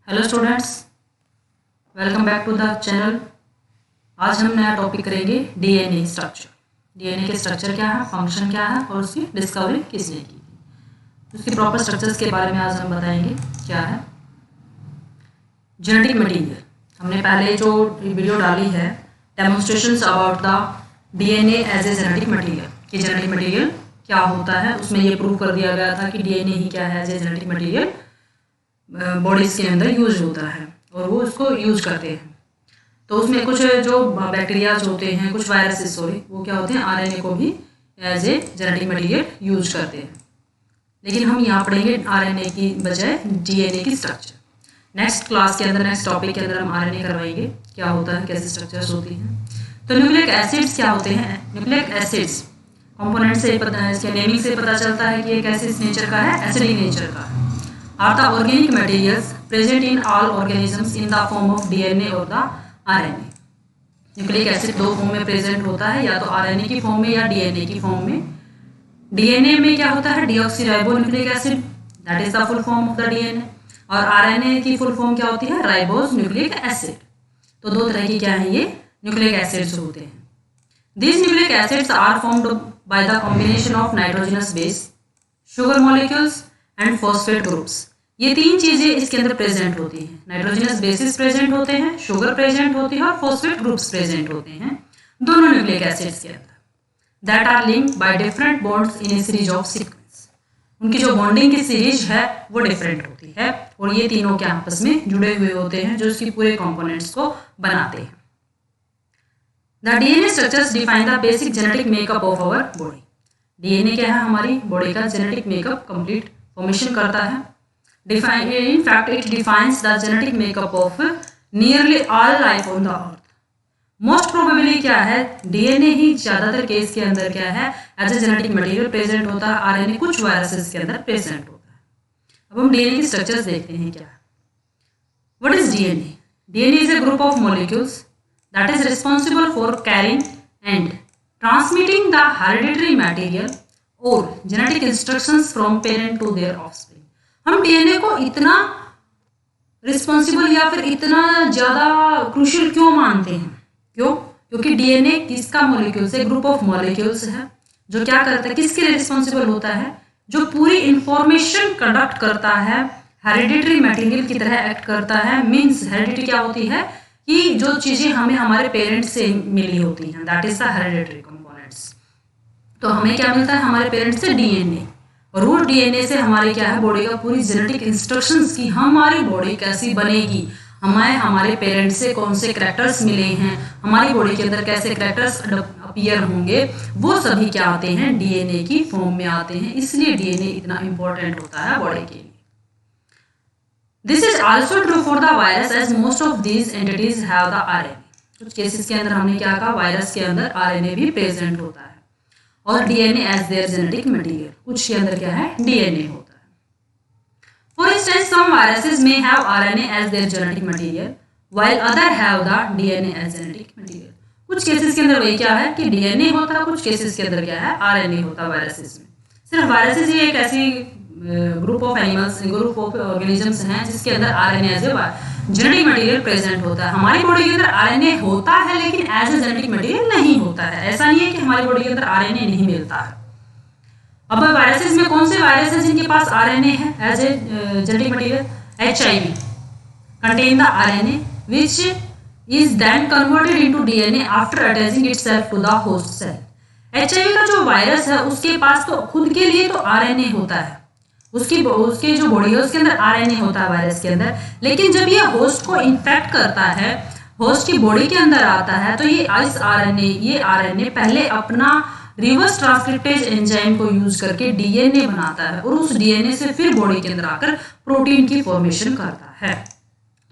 Hello students, welcome back to the channel. आज हम नया टॉपिक करेंगे डीएनए स्ट्रक्चर। डीएनए के स्ट्रक्चर क्या है, फंक्शन क्या है और उसकी डिस्कवरी किसने की, उसकी प्रॉपर स्ट्रक्चर्स के बारे में आज हम बताएंगे। क्या है जेनेटिक मटेरियल। हमने पहले जो वीडियो डाली है demonstrations about the DNA as a genetic material कि जेनेटिक मटेरियल क्या होता है, उसमें ये प्रूव कर दिया गया था कि डीएनए ही क्या है as a genetic material bodies के अंदर यूज होता है और वो उसको यूज करते हैं। तो उसमें कुछ जो बैक्टीरियाज होते हैं, कुछ वायरसेस वो क्या होते हैं, आरएनए को भी as a genetic material use करते हैं। लेकिन हम यहाँ पढ़ेंगे आरएनए की बजाय डीएनए की स्ट्रक्चर। नेक्स्ट क्लास के अंदर, नेक्स्ट टॉपिक के अंदर हम आरएनए करवाएंगे क्या होता है, कैसे स्ट्रक्चर्स होती हैं। तो न्यूक्लिक एसिड्स क्या होते हैं? न्यूक्लिक एसिड्स कंपोनेंट से पता है, इसके नेमिंग से पता चलता है कि ये कैसे नेचर का है, एसिडिक नेचर का है। Are the organic materials present in all organisms in the form of DNA or the RNA? Nucleic acid दो फॉर्म में प्रेजेंट होता है, या तो आरएनए की फॉर्म में या डीएनए की फॉर्म में। डीएनए में क्या होता है, deoxyribo nucleic acid, that is the full form of the DNA. और आरएनए की फुल फॉर्म क्या होती है, राइबोज न्यूक्लिक एसिड। तो दो तरह की क्या है, ये न्यूक्लिक एसिड्स होते हैं। These nucleic acids are formed by the combination of nitrogenous base, sugar molecules and phosphate groups। ये तीन चीजें इसके अंदर प्रेजेंट होती हैं। नाइट्रोजनस बेसिस प्रेजेंट होते हैं, शुगर प्रेजेंट होती है और फॉस्फेट ग्रुप्स प्रेजेंट होते हैं दोनों न्यूक्लिक एसिड्स के अंदर। That are linked by different bonds in a series of sequence. उनकी जो बॉन्डिंग की सीरीज है वो डिफरेंट होती है और ये तीनों के आपस में जुड़े हुए होते हैं जो इसकी पूरे कंपोनेंट्स को बनाते हैं। The DNA structures define the basic genetic makeup of our body. DNA क्या है, हमारी बॉडी का जेनेटिक मेकअप कंप्लीट फॉर्मेशन करता है। In fact, it defines the genetic makeup of nearly all life on the earth. Most probably क्या है, DNA ही ज्यादातर case के अंदर क्या है as a genetic material present होता है। आरएनए कुछ वायरसेस के अंदर प्रेजेंट होता है। अब हम डीएनए की स्ट्रक्चर्स देखते हैं क्या है। What is DNA? DNA is a group of molecules that is responsible for carrying and transmitting the hereditary material or genetic instructions from parent to their offspring। हम डीएनए को इतना रिस्पॉन्सिबल या फिर इतना ज्यादा क्रूशियल क्यों मानते हैं? क्योंकि डीएनए किसका मॉलिक्यूल्स है, ग्रुप ऑफ मॉलिक्यूल्स है जो क्या करता है, किसके लिए रिस्पॉन्सिबल होता है, जो पूरी इंफॉर्मेशन कंडक्ट करता है, हेरिडिटरी मटेरियल की तरह एक्ट करता है। मींस हेरिडिटी क्या होती है कि जो चीजें हमें हमारे पेरेंट्स से मिली होती हैं, that is the hereditary components. तो हमें क्या मिलता है हमारे पेरेंट्स से, डीएनए। और वो डीएनए से हमारे क्या है, बॉडी का पूरी जेनेटिक इंस्ट्रक्शंस की हमारी बॉडी कैसी बनेगी, हमारे पेरेंट्स से कौन से कैरेक्टर्स मिले हैं, हमारी बॉडी के अंदर कैसे कैरेक्टर्स अपीयर होंगे, वो सभी क्या आते हैं, डीएनए की फॉर्म में आते हैं। इसलिए डीएनए इतना इंपॉर्टेंट होता है बॉडी के लिए। This is also true for the virus as most of these entities have the RNA. कुछ केसेस के अंदर हमने क्या कहा, वायरस के अंदर आरएनए भी प्रेजेंट होता है और DNA as their genetic material. कुछ के अंदर क्या है, डीएनए होता है। For instance some viruses may have RNA as their genetic material while other have the DNA as genetic material. कुछ केसेस के अंदर वही क्या है कि डीएनए होता है, कुछ केसेस के अंदर क्या है, आरएनए होता है वायरसेस में। सिर्फ वायरसेस ही एक ऐसी group of animals, group of organisms हैं जिसके अंदर RNA as a genetic material present होता है। हमारी बॉडी के अंदर आरएनए होता है लेकिन एज ए जेनेटिक मटेरियल नहीं होता है। ऐसा नहीं है कि हमारी बॉडी के अंदर आरएनए नहीं मिलता है। अब वायरसेस में कौन से वायरस हैं जिनके पास आरएनए है as a genetic material? HIV contain the RNA which is then converted into DNA after attaching itself to the host cell. HIV का जो वायरस है उसके पास तो खुद के लिए तो आरएनए होता है, उसकी जो बॉडी है उसके अंदर आरएनए होता है वायरस के अंदर। लेकिन जब ये होस्ट को इन्फेक्ट करता है, होस्ट की बॉडी के अंदर आता है, तो ये आरएनए पहले अपना रिवर्स ट्रांसक्रिप्टेज एंजाइम को यूज करके डीएनए बनाता है और उस डीएनए से फिर बॉडी के अंदर आकर प्रोटीन की फॉर्मेशन करता है।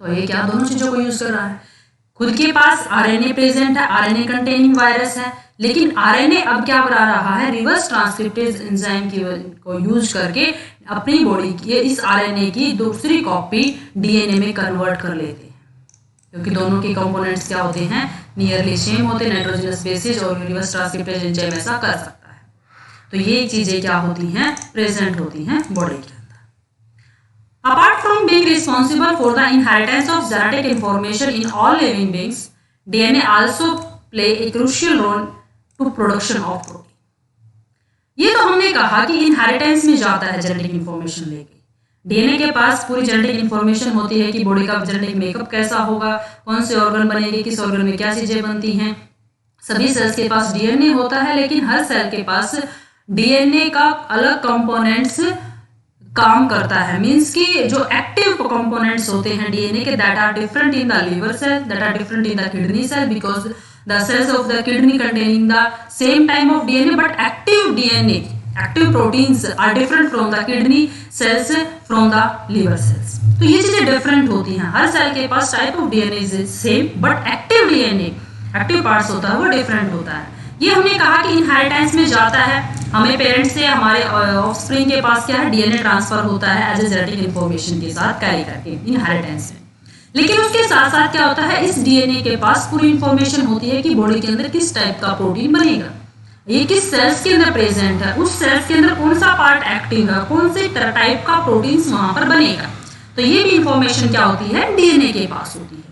तो ये क्या दोनों चीजों को यूज कर रहा है। खुद के पास आरएनए प्रेजेंट है, आरएनए कंटेनिंग वायरस है, लेकिन आरएनए अब क्या बना रहा है, रिवर्स ट्रांसक्रिप्टेज एंजाइम को यूज करके अपनी बॉडी की इस आरएनए की दूसरी कॉपी डीएनए में कन्वर्ट कर लेते हैं। क्योंकि दोनों के कंपोनेंट्स क्या होते हैं, नियरली सेम होते हैं, नाइट्रोजनस बेसिस और रिवर्स ट्रांसक्रिप्टेज एंजाइम ऐसा कर सकता है। तो ये चीजें क्या होती हैं, प्रेजेंट होती हैं बॉडी के अंदर। Apart from being responsible for the inheritance of genetic information in all living beings, DNA also play a crucial role to production of protein. ये तो हमने कहा कि इनहेरिटेंस में जाता है जेनेटिक इन्फॉर्मेशन लेके। डीएनए के पास पूरी जेनेटिक इन्फॉर्मेशन होती है कि बॉडी का जेनेटिक मेकअप कैसा होगा, कौन से ऑर्गन बनेंगे, किस ऑर्गन में क्या चीजें बनती हैं। सभी सेल्स के पास डीएनए होता है, लेकिन हर सेल के पास डीएनए का अलग कंपोनेंट्स काम करता है। मींस कि जो एक्टिव कंपोनेंट्स होते हैं डीएनए के, that are different in the liver cell, that are different in the kidney cell, because the cells of the kidney containing the same time of DNA, but active DNA, active proteins are different from the kidney cells from the liver cells. तो ये चीजें different होती हैं। हर cell के पास type of DNA is same, but active DNA, active parts होता है वो डिफरेंट होता है। ये हमने कहा कि इनहेरिटेंस में जाता है, हमें पेरेंट्स से हमारे ऑफस्प्रिंग के पास क्या है, डीएनए ट्रांसफर होता है एज ए जेनेटिक इन्फॉर्मेशन के साथ कैरी करके इनहेरिटेंस में। लेकिन उसके साथ साथ क्या होता है, इस डीएनए के पास पूरी इंफॉर्मेशन होती है कि बॉडी के अंदर किस टाइप का प्रोटीन बनेगा, ये किस सेल्स के अंदर प्रेजेंट है, उस सेल्स के अंदर कौन सा पार्ट एक्टिव है, कौन से टाइप का प्रोटीन वहां पर बनेगा। तो ये भी इंफॉर्मेशन क्या होती है, डीएनए के पास होती है।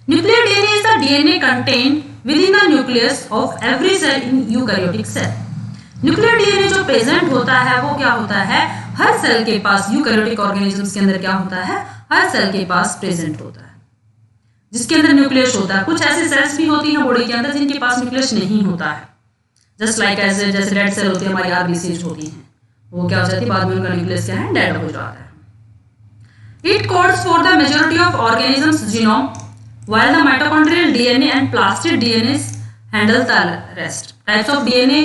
Nuclear DNA is the DNA contained within the nucleus of every cell in eukaryotic cell. Nuclear DNA जो प्रेजेंट होता है वो क्या होता है, हर सेल के पास, यूकैरियोटिक ऑर्गेनिजम्स के अंदर क्या होता है, हर सेल के पास प्रेजेंट होता है, जिसके अंदर न्यूक्लियस होता है। कुछ ऐसे सेल्स भी होती हैं बॉडी के अंदर जिनके पास न्यूक्लियस नहीं होता है, जस्ट लाइक ऐसे जैसे रेड सेल होती है हमारी, आरबीसीज होती हैं, वो क्या हो जाती है, बाद में उनका न्यूक्लियस क्या है, डेड हो जाता है। It codes for the majority of organisms genome, while the mitochondrial DNA and plastid DNA handle the rest. Types of DNA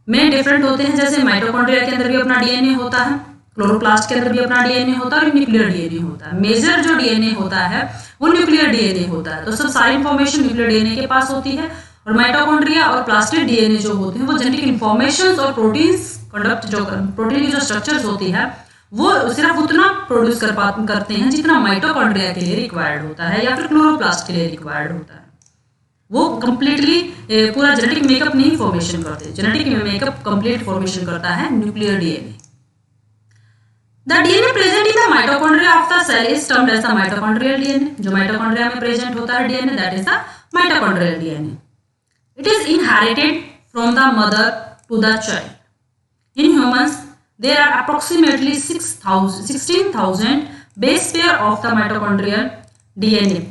में डिफरेंट होते हैं, जैसे माइटोकॉन्ड्रिया के अंदर भी अपना डीएनए होता है, क्लोरोप्लास्ट के अंदर भी अपना डीएनए होता है और न्यूक्लियर डीएनए होता है। मेजर जो डीएनए होता है वो न्यूक्लियर डीएनए होता है, तो सब सारी इंफॉर्मेशन न्यूक्लियर डीएनए के पास होती है। और माइटोकॉन्ड्रिया और प्लास्टिड डीएनए जो होते हैं वो जेनेटिक इंफॉर्मेशन और प्रोटीन्स कंडक्ट, जो प्रोटीन की जो स्ट्रक्चर्स होती है वो सिर्फ उतना प्रोड्यूस करते हैं जितना माइटोकॉन्ड्रिया के लिए रिक्वायर्ड होता है या फिर क्लोरोप्लास्ट के लिए रिक्वायर्ड होता है। वो कंप्लीटली पूरा जेनेटिक मेकअप नहीं फॉर्मेशन करते, जेनेटिक मेकअप कंप्लीट फॉर्मेशन करता है nuclear DNA. The DNA present in the mitochondria of the cell is termed as the mitochondrial DNA. जो माइटोकॉन्ड्रिया में प्रेजेंट होता है DNA, that is the mitochondrial DNA. It is inherited from the mother to the child. In humans there are approximately 16,000 base pair of the mitochondrial DNA.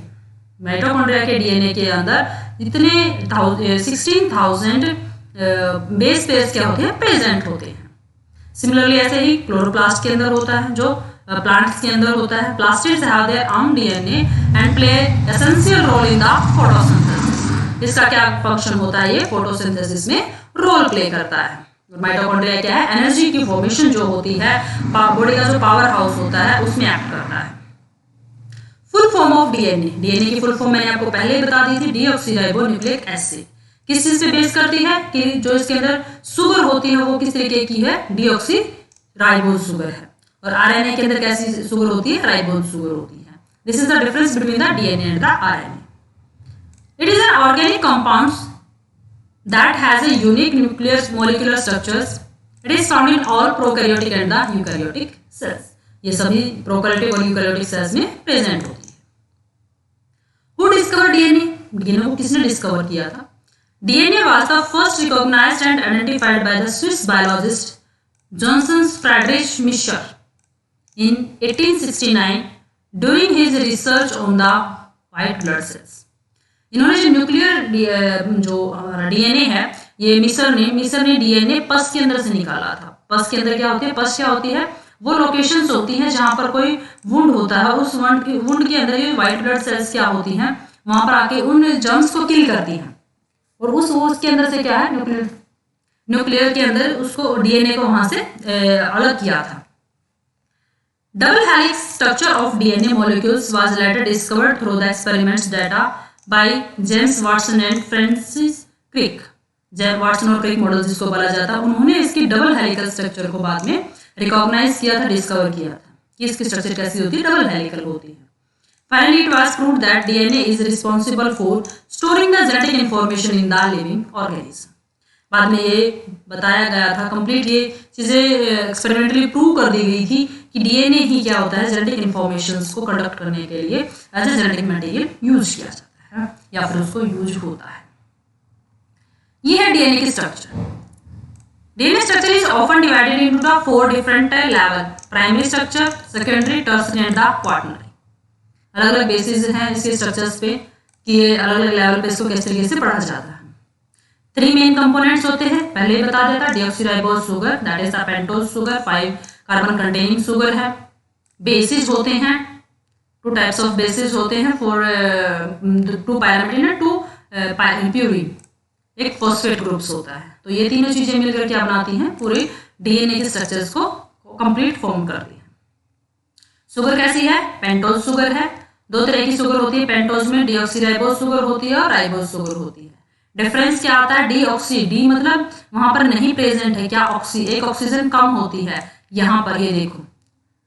Mitochondria के DNA के अंदर इतने 16,000 base pairs क्या होते हैं, present होते हैं। Similarly ऐसे ही क्लोरोप्लास्ट के अंदर होता है, जो प्लांट्स के अंदर होता है। Plastids have their own DNA and play essential role in the photosynthesis. इसका क्या फंक्शन होता है, ये फोटोसिंथेसिस में रोल प्ले करता है। माइटोकॉन्ड्रिया क्या है, एनर्जी की फॉर्मेशन जो होती है, बॉडी का जो पावर हाउस होता है उसमें एक्ट करता है। Full form of DNA, DNA की फुल फॉर्म मैंने आपको पहले ही बता दी थी, डीऑक्सीराइबोन्यूक्लिक एसिड। किस चीज पे बेस करती है, कि जो इसके अंदर शुगर होती है वो किस तरीके की है, डीऑक्सीराइबोज शुगर है। और आरएनए के अंदर कैसी शुगर होती है, राइबोज शुगर होती है। This is the difference between the DNA and the RNA. It is an organic compounds that has a unique nuclear molecular structures. It is found in all prokaryotic and the eukaryotic cells. ये सभी prokaryotic और eukaryotic cells में present होती है। Who discovered DNA? DNA को किसने discover किया था? DNA was the first recognized and identified by the Swiss biologist Johannes Friedrich Miescher in 1869 during his research on the white blood cells. इन्होंने जो nuclear जो डीएनए है, ये मिसर ने डीएनए पस के अंदर से निकाला था। पस के अंदर क्या होती है, पस क्या होती है, वो लोकेशंस होती हैं जहां पर कोई वुंड होता है, उस वुंड के अंदर ये व्हाइट ब्लड सेल्स क्या होती हैं, वहां पर आके उन जर्म्स को किल करती हैं। और उसके अंदर से क्या है, न्यूक्लियर के अंदर उसको डीएनए को वहां से अलग किया था। Double helix structure of DNA molecules was later discovered through the experiments data by James Watson and Francis Crick. Watson और क्रिक मॉडल जिसको बोला जाता है, उन्होंने इसकी डबल हेलिकल स्ट्रक्चर को बाद में रिकॉग्नाइज किया था, डिस्कवर किया था कि इसकी स्ट्रक्चर कैसी होती है, डबल हेलिकल होती है। Finally, it was proved that DNA is responsible for storing the genetic information in the living organism. बाद में ये बताया गया था, कंप्लीट ये चीजें एक्सपेरिमेंटली प्रूव कर दी गई थी कि डीएनए ही क्या होता है, जेनेटिक इन्फॉर्मेशंस को कंडक्ट करने के लिए as a genetic material use किया जाता है या फिर उसको यूज होता है। ये है डीएनए की structure. DNA structure is often divided into the 4 different level, primary structure, secondary, tertiary and the quaternary. अलग अलग बेसिस हैं इसके स्ट्रक्चर्स पे कि अलग अलग लेवल पे इसको किस तरीके से पढ़ा जाता है। 3 मेन कंपोनेंट्स होते हैं, पहले बता देता, deoxyribose sugar that is the pentose sugar, 5 carbon containing sugar है। बेसिस होते हैं, 2 टाइप्स ऑफ बेसिस होते हैं, फॉर 2 पैरामीडिन एंड 2 प्यूरिन, एक फॉस्फेट ग्रुप्स होता है। तो ये तीनों चीजें मिलकर क्या बनाती हैं, पूरे डीएनए के स्ट्रक्चर्स को कंप्लीट फॉर्म करती हैं। शुगर कैसी है, पेंटोज शुगर है। 2 तरह की शुगर होती है, पेंटोज में डीऑक्सीराइबोज शुगर होती है और राइबोज शुगर होती है। डिफरेंस क्या आता है, डीऑक्सी, डी मतलब वहां पर नहीं प्रेजेंट है क्या, ऑक्सी, एक ऑक्सीजन कम होती है। यहाँ पर ये देखो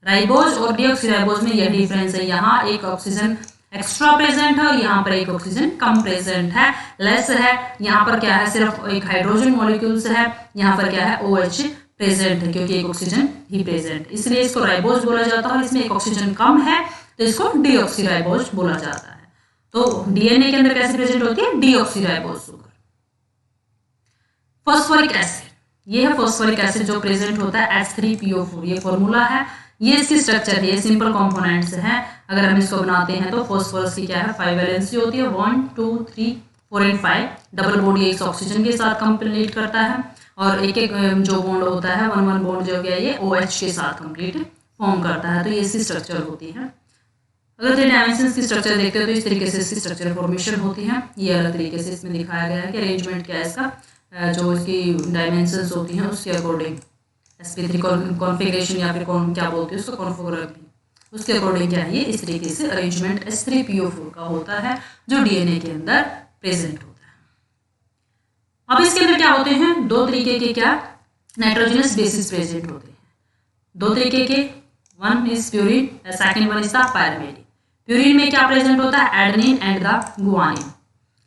राइबोज और डीऑक्सीराइबोज में यह डिफरेंस है, यहाँ एक ऑक्सीजन एक्स्ट्रा प्रेजेंट है और यहाँ पर एक ऑक्सीजन कम प्रेजेंट है, लेस है। यहाँ पर क्या है, सिर्फ एक हाइड्रोजन मॉलिक्यूल्स है, यहाँ पर क्या है, OH प्रेजेंट है क्योंकि एक ऑक्सीजन ही प्रेजेंट, इसलिए इसको राइबोज बोला जाता है। और इसमें एक ऑक्सीजन कम है तो इसको डीऑक्सीराइबोज बोला जाता है। तो डीएनए के अंदर कैसे प्रेजेंट होती है, डीऑक्सीराइबोज शुगर। फॉस्फोरिक एसिड, ये है फॉस्फोरिक एसिड जो प्रेजेंट होता है H3PO4, ये फॉर्मूला है, ये इसकी स्ट्रक्चर है, ये सिंपल कंपोनेंट्स हैं। अगर हम इसको बनाते हैं तो फॉस्फोरस की क्या है, 5 वैलेंसी होती है, 1 2 3 4 एंड 5, डबल बॉन्ड ये ऑक्सीजन के साथ कंप्लीट करता है और एक एक जो बॉन्ड होता है 1 1 बॉन्ड जो गया ये OH के साथ कंप्लीट फॉर्म करता है। तो ये इसकी स्ट्रक्चर होती है। अगर 3 डायमेंशंस की स्ट्रक्चर देखते हो तो इस तरीके से इसकी स्ट्रक्चर फॉर्मेशन होती है। ये अलग तरीके से इसमें दिखाया गया है कि अरेंजमेंट क्या है इसका, जो इसकी डायमेंशंस होती हैं उसके अकॉर्डिंग sp3 कॉन्फ़िगरेशन या फिर क्या बोलते हैं उसको, कॉन्फ़िगरेशन, उसके अकॉर्डिंग क्या है ये इस तरीके से अरेंजमेंट H3PO4 का होता है जो डीएनए के अंदर प्रेजेंट होता है। अब इसके अंदर क्या होते हैं, 2 तरीके के क्या नाइट्रोजनस बेसिस प्रेजेंट होते हैं, 2 तरीके के, one is purine, second one is the pyrimidine. Purine में क्या प्रेजेंट होता है, adenine and the guanine.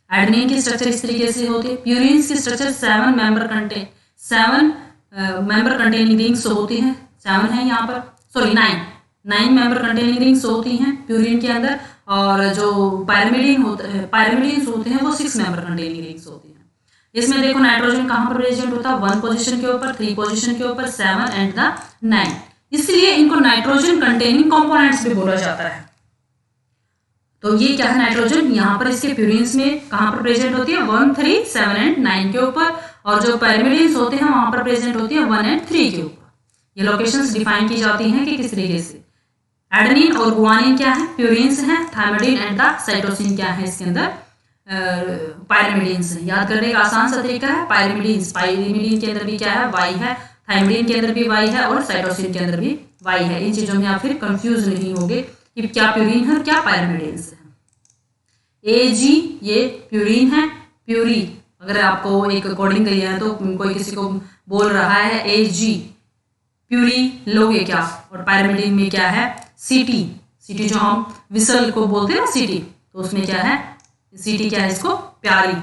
Adenine की स्ट्रक्चर इस तरीके से होती है, प्यूरिन की स्ट्रक्चर 7 मेंबर कंटेनिंग रिंग्स होती हैं, 7 है यहाँ पर, सॉरी 9 मेंबर कंटेनिंग रिंग्स होती हैं प्यूरिन के अंदर। और जो पायरिमिडिन होते हैं वो 6 मेंबर कंटेनिंग रिंग्स होती हैं। इसमें देखो नाइट्रोजन कहाँ पर प्रेजेंट होता है, 1 पोजीशन के ऊपर, 3 पोजीशन के ऊपर, 7 एंड द 9, इसलिए इनको नाइट्रोजन कंटेनिंग कंपोनेंट्स भी बोला जाता है। तो ये क्या है, नाइट्रोजन यहाँ पर इसके प्यूरिन्स में कहाँ पर प्रेजेंट होती है, 1 3 7 एंड 9 के ऊपर, और जो पायरिमिडिन्स होते हैं वहां पर प्रेजेंट होती है 1 एंड 3 के ऊपर। ये लोकेशंस डिफाइन की जाती हैं कि किस तरीके से। एडेनिन और गुआनिन क्या है, प्यूरिन्स हैं, थायमाइडिन एंड द साइटोसिन क्या है इसके अंदर, पायरिमिडिन्स है। याद करने का आसान सा तरीका है, पायरिमिडिन के अंदर भी क्या है, Y है, थायमाइडिन के अंदर भी Y है और साइटोसिन के अंदर भी Y है। इन चीजों में आप फिर कंफ्यूज नहीं होंगे कि क्या प्यूरिन है क्या पायरिमिडिन्स है। AG ये प्यूरिन है, प्यूरी अगर आपको एक कोडिंग कही है तो कोई किसी को बोल रहा है AG प्यूरी लोगे क्या, और पायरिमिडिन में क्या है CT जो हम विसल को बोलते हैं ना CT, तो उसमें क्या है CT क्या है, इसको प्यारी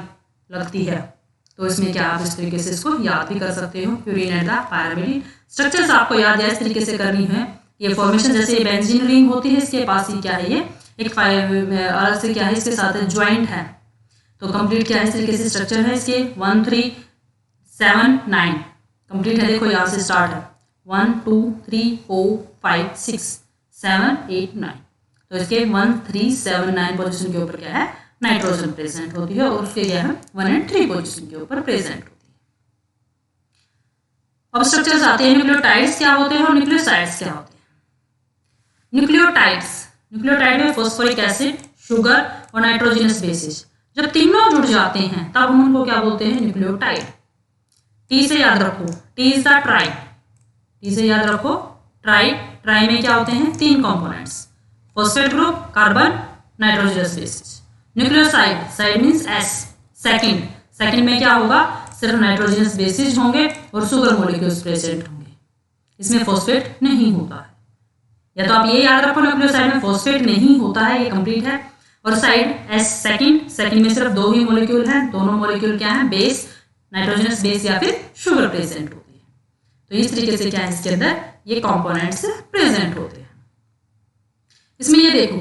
लगती है। तो इसमें क्या आप इस तरीके से इसको याद भी कर सकते हो, purine and the pyrimidine. Structures आपको याद है इस तरीके से करनी है। ये फॉर्मेशन जैसे बेंजीन रिंग होती है, इसके पास ही क्या है ये एक अलग से क्या है इसके साथ ज्वाइंट है। तो कंप्लीट क्या है इस तरीके से स्ट्रक्चर है इसके, 1 3 7 9 कंप्लीट है। देखो यहाँ से स्टार्ट है 1 2 3 4 5 6 7 8 9, तो इसके 1 3 7 9 पोजीशन के ऊपर क्या है नाइट्रोजन प्रेजेंट होती है, और उसके क्या है 1 एंड 3 पोजीशन के ऊपर प्रेजेंट होती है। अब स्ट्रक्चर्स आते हैं, न्यूक्लियोटाइड्स क्या होते हैं और न्यूक्लियोसाइड्स क्या होते हैं। न्यूक्लियोटाइड में फॉस्फोरिक एसिड, शुगर और नाइट्रोजनस बेसिस जब तीनों जुड़ जाते हैं तब हम उनको क्या बोलते हैं, न्यूक्लियोटाइड। टी से याद रखो, T is the try, T से याद रखो ट्राई में क्या होते हैं 3 components, phosphate group, carbon, nitrogenous bases. Nucleoside means S, second में क्या होगा, सिर्फ नाइट्रोजनस बेसिस होंगे और शुगर मॉलिक्यूल्स प्रेजेंट होंगे, इसमें फॉस्फेट नहीं होता है। या तो आप ये याद रखो न्यूक्लियोसाइड में फॉस्फेट नहीं होता है, ये कंप्लीट है। और साइड S सेकंड में सिर्फ 2 ही मॉलिक्यूल हैं, दोनों मॉलिक्यूल क्या है बेस, नाइट्रोजनस बेस या फिर शुगर प्रेजेंट होती है। तो इस तरीके से क्या है इसके अंदर ये कंपोनेंट्स प्रेजेंट होते हैं। इसमें ये देखो,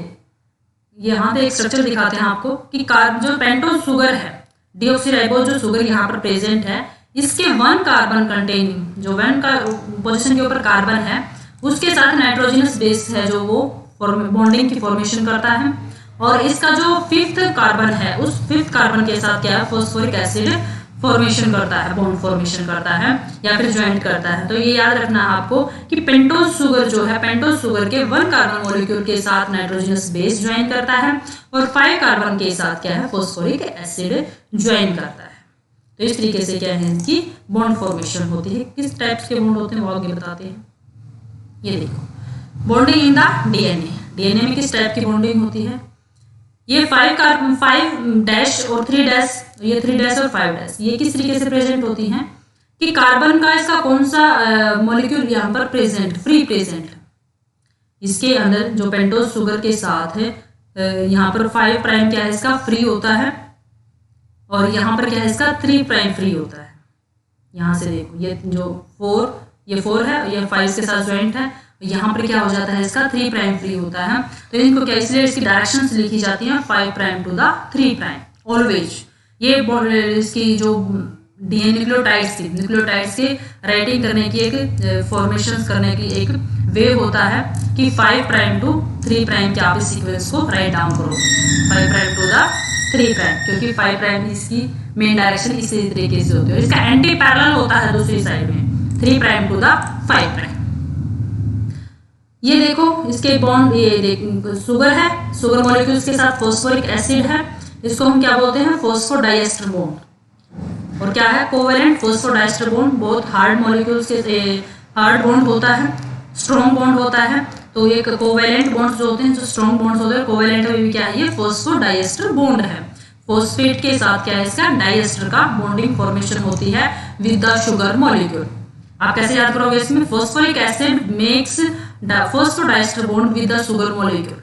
यहाँ पे एक स्ट्रक्चर दिखाते हैं आपको कि जो पेंटोज शुगर है, डीऑक्सीराइबोज जो शुगर यहाँ पर प्रेजेंट है, इसके 1 कार्बन कंटेनिंग, जो 1 का पोजीशन के ऊपर कार्बन है, उसके साथ नाइट्रोजनस बेस है जो वो बॉन्डिंग की फॉर्मेशन करता है। और इसका जो 5th कार्बन है, उस 5th कार्बन के साथ क्या है फॉस्फोरिक एसिड फॉर्मेशन करता है, बॉन्ड फॉर्मेशन करता है या फिर ज्वाइंट करता है। तो ये याद रखना है आपको कि पेंटोज शुगर जो है, पेंटोज शुगर के 1 कार्बन मॉलिक्यूल के साथ नाइट्रोजनस बेस ज्वाइन करता है और 5 कार्बन के साथ क्या है फॉस्फोरिक एसिड ज्वाइन करता है। तो इस तरीके से क्या है इसकी बॉन्ड फॉर्मेशन होती है। किस टाइप्स के बॉन्ड होते हैं वो आगे बताते हैं। ये देखो, bonding in the DNA, DNA में किस टाइप की बॉन्डिंग होती है। ये 5 डैश और 3 डैश, ये 3 डैश और 5 डैश, ये किस तरीके से प्रेजेंट होती हैं कि कार्बन का इसका कौन सा मॉलिक्यूल यहाँ पर प्रेजेंट, फ्री प्रेजेंट है। इसके अंदर जो पेंटोज शुगर के साथ है, यहाँ पर 5 प्राइम क्या है इसका फ्री होता है और यहाँ पर क्या है इसका 3 प्राइम फ्री होता है। यहाँ से देखो, ये जो 4 है, ये 5 के साथ ज्वाइंट है, यहाँ पर क्या हो जाता है इसका 3 प्राइम फ्री होता है। तो इनको क्या, इसलिए इसकी डायरेक्शंस लिखी जाती हैं 5 prime to the 3 prime always. ये इसकी जो डीएनए न्यूक्लियोटाइड्स के राइटिंग करने की एक फॉर्मेशन करने की एक वे होता है कि 5 प्राइम टू 3 प्राइम के आप इस सीक्वेंस को राइट डाउन करो, 5 प्राइम टू द 3 प्राइम, क्योंकि 5 प्राइम इसकी मेन डायरेक्शन इसी तरीके से होती है। इसका एंटी पैरेलल होता है दूसरी साइड में 3 प्राइम टू द 5 प्राइम। ये देखो इसके बॉन्ड, ये शुगर है, शुगर मॉलिक्यूल्स के साथ फॉस्फोरिक एसिड है, इसको हम क्या बोलते हैं फॉस्फोडाइएस्टर बॉन्ड। और क्या है कोवेलेंट फॉस्फोडाइएस्टर बॉन्ड, बहुत हार्ड मॉलिक्यूल्स के हार्ड बॉन्ड होता है, स्ट्रॉन्ग बॉन्ड होता है। तो ये कोवेलेंट बॉन्ड्स जो होते हैं, जो स्ट्रॉन्ग बॉन्ड्स होते हैं, कोवेलेंट में भी क्या है ये फॉस्फोडाइएस्टर बॉन्ड है। फॉस्फेट के साथ क्या है इसका डाइएस्टर का बॉन्डिंग फॉर्मेशन होती है विद द शुगर मॉलिक्यूल। आप कैसे याद करोगे इसमें, phosphoric acid makes phosphodiester bond with the sugar molecule.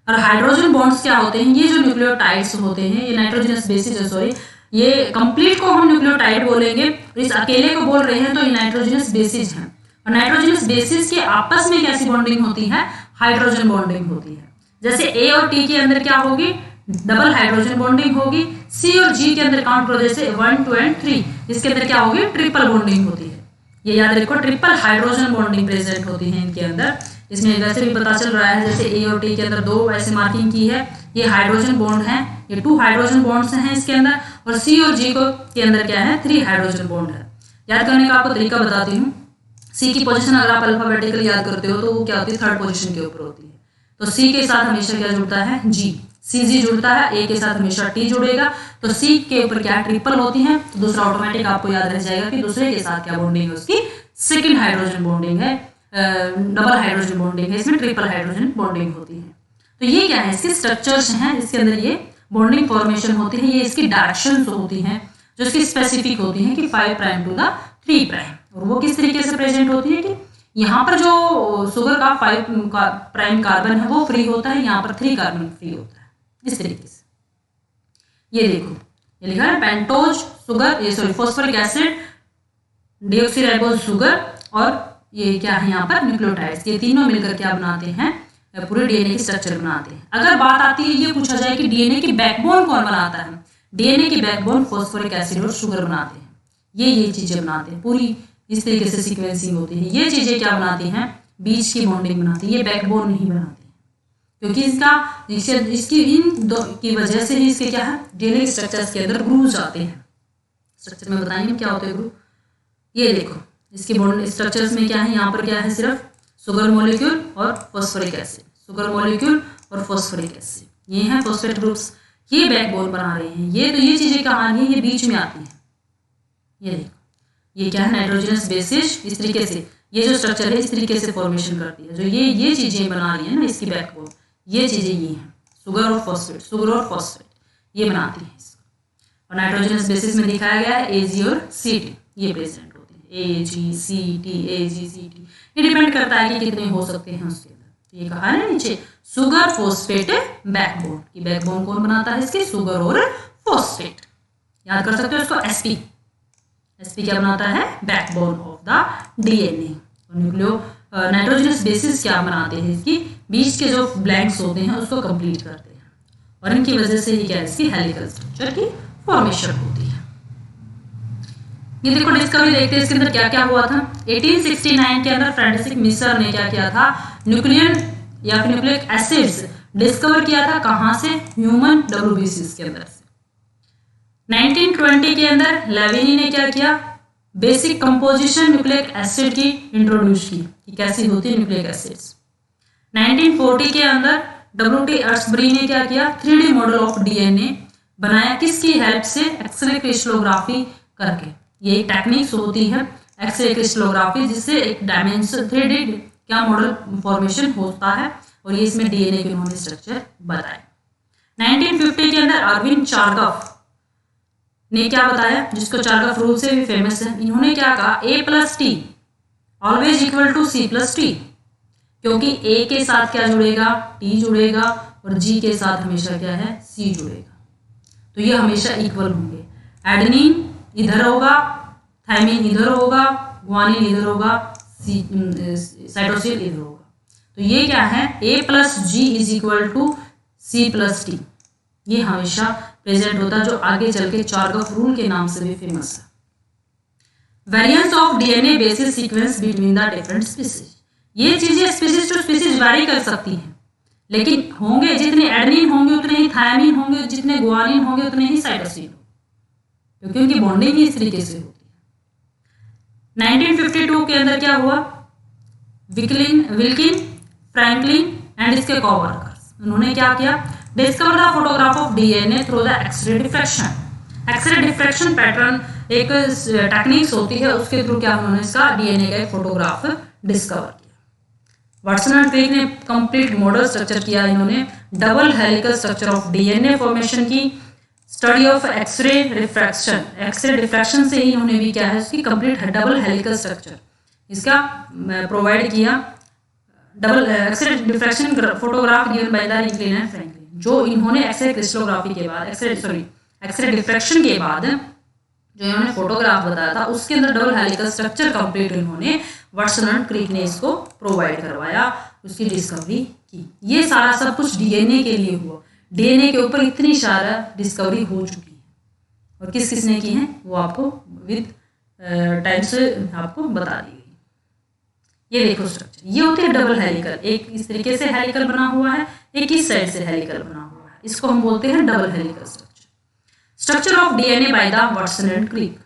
और हाइड्रोजन बॉन्ड्स क्या होते हैं, ये जो न्यूक्लियोटाइड्स होते हैं, ये नाइट्रोजनस बेसिस सॉरी, ये कंप्लीट को हम न्यूक्लियोटाइड बोलेंगे, इस अकेले को बोल रहे हैं तो ये नाइट्रोजनस बेसिस है। और नाइट्रोजनस बेसिस के आपस में कैसी बॉन्डिंग होती है, हाइड्रोजन बॉन्डिंग होती है। जैसे ए और टी के अंदर क्या होगी, डबल हाइड्रोजन बॉन्डिंग होगी। सी और जी के अंदर काउंट करो, जैसे 1, 2 और 3, इसके अंदर क्या होगी ट्रिपल बॉन्डिंग होती है। ये याद रखो, ट्रिपल हाइड्रोजन बॉन्डिंग प्रेजेंट होती है इनके अंदर। इसमें वैसे भी पता चल रहा है, जैसे ए और टी के अंदर 2 ऐसे मार्किंग की है, ये हाइड्रोजन बॉन्ड है, ये 2 हाइड्रोजन बॉन्ड्स हैं इसके अंदर। और सी और जी को के अंदर क्या है 3 हाइड्रोजन बॉन्ड है। याद करने का आपको तरीका बताती हूँ। सी की पोजीशन अगर आप अल्फाबेटिकली याद करते हो तो वो क्या होती है 3rd पोजीशन के ऊपर होती है। तो सी के साथ हमेशा क्या जुड़ता है जी, CG जुड़ता है, ए के साथ हमेशा टी जुड़ेगा। तो सी के ऊपर क्या ट्रिपल होती है, तो दूसरा ऑटोमेटिक आपको याद रह जाएगा कि दूसरे के साथ क्या बॉन्डिंग है उसकी सेकंड हाइड्रोजन बॉन्डिंग है, डबल हाइड्रोजन बॉन्डिंग है, इसमें ट्रिपल हाइड्रोजन बॉन्डिंग होती है। तो ये क्या है इसके स्ट्रक्चर्स हैं, इसके अंदर ये बॉन्डिंग फॉर्मेशन होती है, ये इसकी डायरेक्शंस होती हैं जो इसकी स्पेसिफिक होती हैं कि 5 प्राइम टू द 3 प्राइम। और वो किस तरीके से प्रेजेंट होती है कि यहाँ पर जो शुगर का 5 प्राइम कार्बन है वो फ्री होता है, यहाँ पर 3 कार्बन फ्री होता है इस तरीके से। ये देखो ये लिखा है पेंटोज शुगर, ये sorry phosphoric acid, deoxyribose sugar और ये क्या है यहाँ पर न्यूक्लियोटाइड्स, ये तीनों मिलकर क्या बनाते हैं पूरे डीएनए की स्ट्रक्चर बनाते हैं। अगर बात आती है ये पूछा जाए कि डीएनए की बैकबोन कौन बनाता है, डीएनए की बैकबोन फॉस्फोरिक एसिड और शुगर बनाते हैं, ये चीजें बनाते हैं, पूरी इस तरीके से सीक्वेंसिंग होती है। ये चीजें क्या बनाती हैं, बीच की बॉन्डिंग बनाती है, ये बैकबोन नहीं बनाती है, क्योंकि इसकी इन दो की वजह से ही इसके क्या है डीएनए स्ट्रक्चर्स के अंदर ग्रूव्स आते हैं। स्ट्रक्चर में बताएंगे क्या होते हैं ग्रूव। ये देखो इसके बॉन्ड स्ट्रक्चर्स में क्या है, यहाँ पर क्या है सिर्फ शुगर मॉलिक्यूल और फॉस्फोरिक एसिड, शुगर मॉलिक्यूल और फॉस्फोरिक एसिड, ये हैं फॉस्फेट ग्रुप्स, ये बैकबोन बना रहे हैं। ये तो ये चीजें कहाँ आ रही है, ये बीच में आती है। ये देखो ये क्या है नाइट्रोजनस बेसिस, इस तरीके से ये जो स्ट्रक्चर है इस तरीके से फॉर्मेशन करती है। जो ये चीजें बना रही है ना इसकी बैकबोन, ये चीजें ये हैं शुगर और फॉस्फेट ये बनाती है इसको। और नाइट्रोजनस बेसिस में दिखाया गया है AG और CT, ये प्रेजेंट होती है AG, ये डिपेंड करता है कि कितने हो सकते हैं उसके अंदर। ये कहा है नीचे शुगर फॉस्फेट बैकबोन की, बैकबोन कौन बनाता है इसकी, शुगर और फॉस्फेट। याद कर सकते हो इसको SP, sp क्या बनाता है, backbone of the DNA. Nucleo nitrogenous bases क्या बनाते हैं, इसकी बीच के जो ब्लैंक्स होते हैं उसको कंप्लीट करते हैं, और इनकी वजह से ही क्या है, इसकी हेलिकल स्ट्रक्चर की फॉर्मेशन होती है। ये देखो डिस्कवरी देखते हैं इसके अंदर क्या क्या हुआ था। 1869 के अंदर फ्रेडरिक मिसर ने क्या किया था, न्यूक्लियन या फिर न्यूक्लिक एसिड्स डिस्कवर किया था, कहां से, ह्यूमन डब्ल्यूबीसीज के अंदर से। 1920 के अंदर लेविनी ने क्या किया, बेसिक कंपोजिशन न्यूक्लिक एसिड की इंट्रोड्यूस की कि कैसी होती है न्यूक्लिक एसिड्स। 1940 के अंदर डब्ल्यूटी अर्सबरी ने क्या किया, 3D मॉडल ऑफ डीएनए बनाया, किसकी हेल्प से, एक्सरे क्रिस्टलोग्राफी करके। ये एक टेक्निक्स होती है एक्सरे क्रिस्टलोग्राफी, जिससे एक डायमेंशन 3D क्या मॉडल फॉर्मेशन होता है, और ये इसमें डीएनए के उन्होंने स्ट्रक्चर बताए। 1950 के अंदर अरविंद चारगफ ने क्या बताया, जिसको चारगफ रूल से भी फेमस है। इन्होंने क्या कहा, A+T always equal to C+T, क्योंकि A के साथ क्या जुड़ेगा, T जुड़ेगा, और G के साथ हमेशा क्या है, C जुड़ेगा, तो ये हमेशा इक्वल होंगे। एडेनिन इधर होगा, थायमिन इधर होगा, ग्वानिन इधर होगा, साइटोसिन इधर होगा, तो ये क्या है, A+G is equal to C+T, ये हमेशा प्रेजेंट होता है, जो आगे चल के चारगफ रूल के नाम से भी फेमस है। Variance of DNA basis sequence between the different species, ये चीजें स्पीसीज टू स्पीसीज वैरी कर सकती हैं, लेकिन होंगे जितने एडेनिन होंगे उतने ही थायमिन होंगे, जितने ग्वानिन होंगे उतने ही साइटोसिन, क्योंकि उनकी बॉन्डिंग ही इस तरीके से होती है। 1952 के अंदर क्या हुआ, विल्किन, फ्रैंकलिन एंड इसके कोवर्कर्स, उन्होंने क्या किया, discover the photograph of DNA through the X ray diffraction. X ray diffraction pattern एक टेक्निक्स होती है, उसके थ्रू क्या उन्होंने इसका डीएनए का एक फोटोग्राफ डिस्कवर किया। वाटसन एंड क्रिक ने कंप्लीट मॉडल स्ट्रक्चर किया, इन्होंने double helical structure of DNA formation की, study of X-ray refraction, X-ray diffraction से ही उन्होंने भी क्या है, उसकी कंप्लीट डबल हेलिकल स्ट्रक्चर इसका प्रोवाइड किया। Double X-ray diffraction photograph given by the Wilkin and Franklin, जो इन्होंने एक्सरे क्रिस्टलोग्राफी के बाद एक्सरे डिफ्रैक्शन के बाद जो इन्होंने फोटोग्राफ बताया था, उसके अंदर डबल हेलिकल स्ट्रक्चर कंप्लीट इन्होंने वाटसन एंड क्रिक ने इसको प्रोवाइड करवाया, उसकी डिस्कवरी की। ये सारा सब कुछ डीएनए के लिए हुआ, डीएनए के ऊपर इतनी सारा डिस्कवरी हो चुकी है, और किस किसने की है वो आपको विद टाइम से आपको बता दी गई। ये देखो स्ट्रक्चर, ये होती है डबल हेलिकल, एक इस तरीके से हेलिकल बना हुआ है, एक इस साइड से हेलिकल बना हुआ है, इसको हम बोलते हैं double helical structure. Structure of DNA by the Watson and Crick,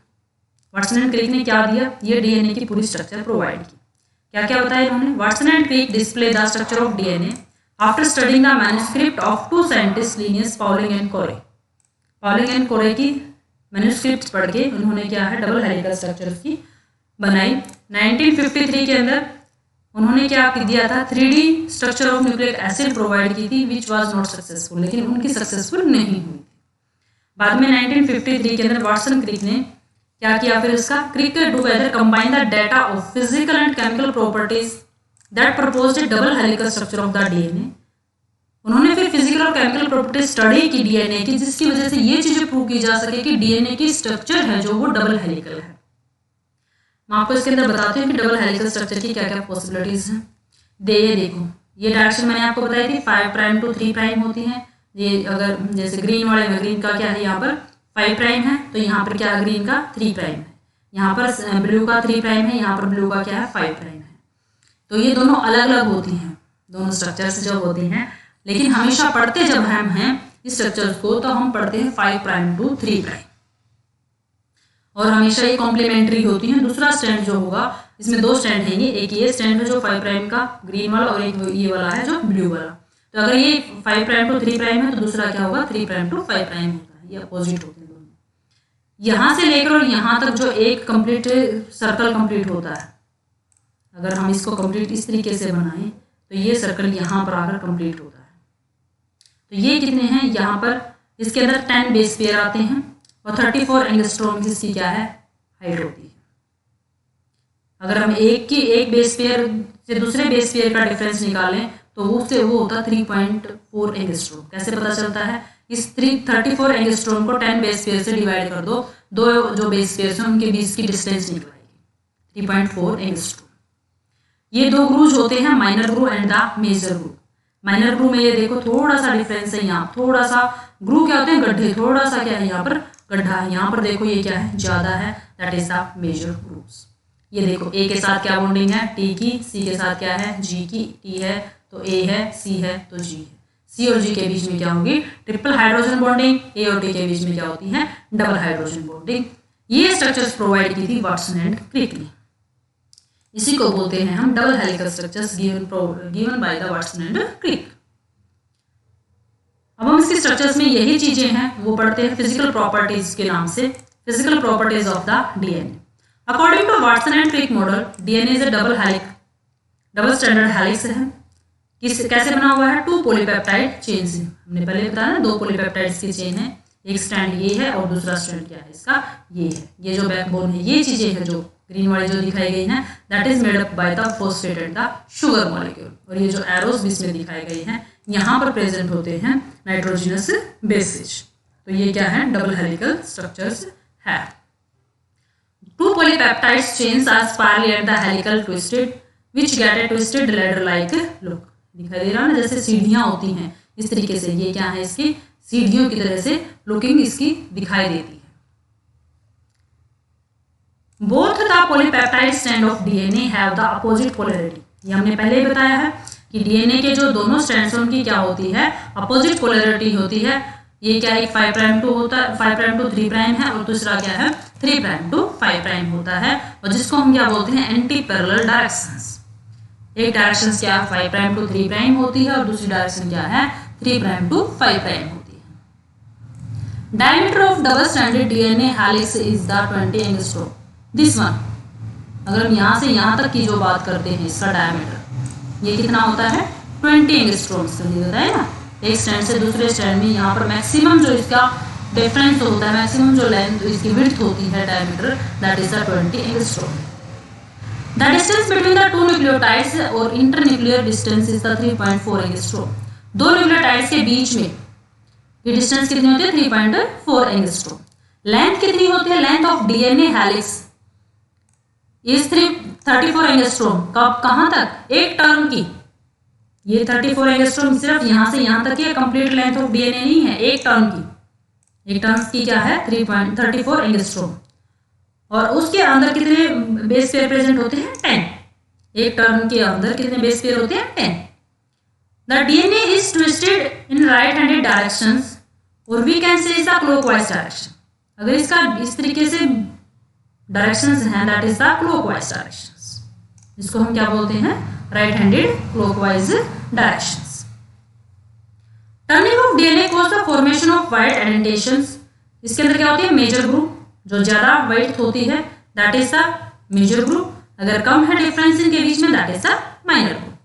Watson and Crick ने क्या दिया, ये डीएनए की पूरी स्ट्रक्चर प्रोवाइड की। क्या क्या बताया इन्होंने, Watson and Crick display the structure of DNA after studying the manuscript of two scientist Linus Pauling and Corey. Pauling and Corey की मैन्युस्क्रिप्ट पढ़ के उन्होंने क्या है, डबल हेलिकल स्ट्रक्चर की बनाई। 1953 के अंदर उन्होंने क्या दिया था, 3D structure of nucleic acid provide की थी, विच वाज नॉट सक्सेसफुल, लेकिन उनकी सक्सेसफुल नहीं हुई थी। बाद में 1953 के अंदर वाटसन क्रिक ने क्या किया, फिर इसका Crick together combine the data of physical and chemical properties that proposed a double helical structure of the DNA. उन्होंने फिर फिजिकल और केमिकल प्रॉपर्टीज स्टडी की डीएनए की, जिसकी वजह से ये चीजें प्रूव की जा सके कि डीएनए की स्ट्रक्चर है जो वो डबल हेलिकल है। मैं आपको इसके अंदर बताती हूँ कि डबल हेलिकल स्ट्रक्चर की क्या क्या पॉसिबिलिटीज हैं। देखो ये डायरेक्शन मैंने आपको बताई थी, 5' to 3' होती है। ये अगर जैसे ग्रीन वाले में, ग्रीन का क्या है, यहाँ पर 5' है, तो यहाँ पर क्या ग्रीन का 3' है, यहाँ पर ब्लू का 3' है, यहाँ पर ब्लू का क्या है 5' है। तो ये दोनों अलग अलग होती हैं, दोनों स्ट्रक्चर्स जो होती हैं, लेकिन हमेशा पढ़ते जब हम हैं इस स्ट्रक्चर्स को, तो हम पढ़ते हैं 5' to 3', और हमेशा ये कॉम्प्लीमेंट्री होती हैं। दूसरा स्टैंड जो होगा, इसमें दो स्टैंड हैं, एक ये स्टैंड है जो 5' का ग्रीन वाला, और एक ये वाला है जो ब्लू वाला। तो अगर ये 5' to 3' है, तो दूसरा क्या होगा 3' to 5' होता है, ये अपोजिट होते हैं दोनों। यहाँ से लेकर और यहाँ तक जो एक कंप्लीट सर्कल कंप्लीट होता है, अगर हम इसको कंप्लीट इस तरीके से बनाएं, तो ये सर्कल यहाँ पर आकर कंप्लीट होता है। तो ये कितने हैं, यहाँ पर इसके अंदर 10 बेस पेयर आते हैं, और 34 एंगस्ट्रॉम इसकी क्या है हाइट होती है। अगर हम एक बेस पेयर से दूसरे बेस पेयर का डिफरेंस निकालें, तो उससे वो होता 3.4 एंगस्ट्रॉम। कैसे पता चलता है, इस 34 एंगस्ट्रॉम को 10 बेस पेयर से डिवाइड कर दो, दो जो बेस पेयर हैं उनके बीच की डिस्टेंस निकल आएगी 3.4 एंगस्ट्रॉम। ये दो ग्रूव्स होते हैं, minor groove and the major groove. Minor groove में ये देखो थोड़ा सा डिफरेंस है, यहाँ थोड़ा सा ग्रूव क्या होते हैं गड्ढे, थोड़ा सा क्या है यहाँ पर गड्ढा है, यहाँ पर देखो ये क्या है ज्यादा है, that is the major grooves. ये देखो ए के साथ क्या बॉन्डिंग है टी की, सी के साथ क्या है जी की, टी है तो ए है, सी है तो जी है, सी और जी के बीच में क्या होगी ट्रिपल हाइड्रोजन बॉन्डिंग, ए और टी के बीच में क्या होती है डबल हाइड्रोजन बॉन्डिंग। ये स्ट्रक्चर्स प्रोवाइड की थी वाटसन एंड क्रिक ने। इसी को बोलते हैं हम double helical structures given by the Watson and Crick. अब हम इसके स्ट्रक्चर्स में यही चीजें हैं वो पढ़ते हैं फिजिकल प्रॉपर्टीज के नाम से, physical properties of the DNA. According to Watson and Crick model, DNA is a double standard helix है। कैसे बना हुआ है, 2 पॉलीपेप्टाइड चेन से, हमने पहले बताया ना 2 पॉलीपेप्टाइड्स की चेन है, एक स्ट्रैंड ये है और दूसरा स्ट्रैंड क्या है इसका ये है। ये जो बैकबोन है ये चीजें है जो ग्रीन वाली जो दिखाई गई है that is made up by the phosphate and the sugar molecule. और ये जो एरोस बीच में दिखाई गई हैं यहाँ पर प्रेजेंट होते हैं नाइट्रोजनस बेसेज। तो ये क्या है डबल हेलिकल स्ट्रक्चर्स है। 2 polypeptide chains are spirally at the helical twisted which get a twisted ladder like look। दिखाई दे रहा है ना जैसे सीढ़ियां होती हैं इस तरीके से, ये क्या है इसकी सीढ़ियों की तरह से लुकिंग इसकी दिखाई देती है। Both the polypeptide strand of DNA have the opposite polarity. ये हमने पहले ही बताया है कि डीएनए के जो दोनों स्ट्रैंड्स उनकी क्या होती है अपोजिट पोलैरिटी होती है। ये क्या एक 5' होता है, 5' 3' है और दूसरा क्या है 3' 5' होता है, और जिसको हम क्या बोलते हैं एंटी पैरेलल डायरेक्शंस। एक डायरेक्शन क्या 5' 3' होती है और दूसरी डायरेक्शन क्या है 3' 5' होती है। Diameter of double stranded DNA helix is the 20 angstrom. This one, अगर हम यहाँ से यहाँ तक की जो बात करते हैं इसका डायमीटर ये कितना होता है 20 एंगस्ट्रॉम होता है ना। एक स्ट्रैंड से दूसरे स्ट्रैंड में यहाँ पर मैक्सिमम जो इसका डिफरेंस होता है, मैक्सिमम जो लेंथ इसकी विड्थ होती है diameter that is the 20 angstrom. The distance between the 2 nucleotides और internuclear distance is the 3.4 angstrom. 2 nucleotides के बीच में ये डिस्टेंस कितनी होती है 3.4 एंगस्ट्रॉम। लेंथ कितनी होती है, length of DNA helix is 34 angstrom. कब कहां तक, एक टर्न की। ये 34 एंगस्ट्रॉम सिर्फ यहां से यहां तक की कंप्लीट लेंथ ऑफ डीएनए नहीं है, एक टर्न की। एक टर्न की क्या है 3.34 एंगस्ट्रॉम। और उसके अंदर कितने बेस पेयर प्रेजेंट होते हैं 10। एक टर्न के अंदर कितने बेस पेयर होते हैं 10। The DNA is twisted in right handed directions और we can say is the clockwise direction. अगर इसका इस तरीके से डायरेक्शंस हैं that is the clockwise directions, इसको हम क्या बोलते हैं right handed clockwise directions. Turning of DNA cause the formation of wide indentations. इसके अंदर क्या होती है मेजर ग्रुप, जो ज्यादा वाइट होती है that is the major group, अगर कम है डिफरेंस इनके बीच में that is the minor group.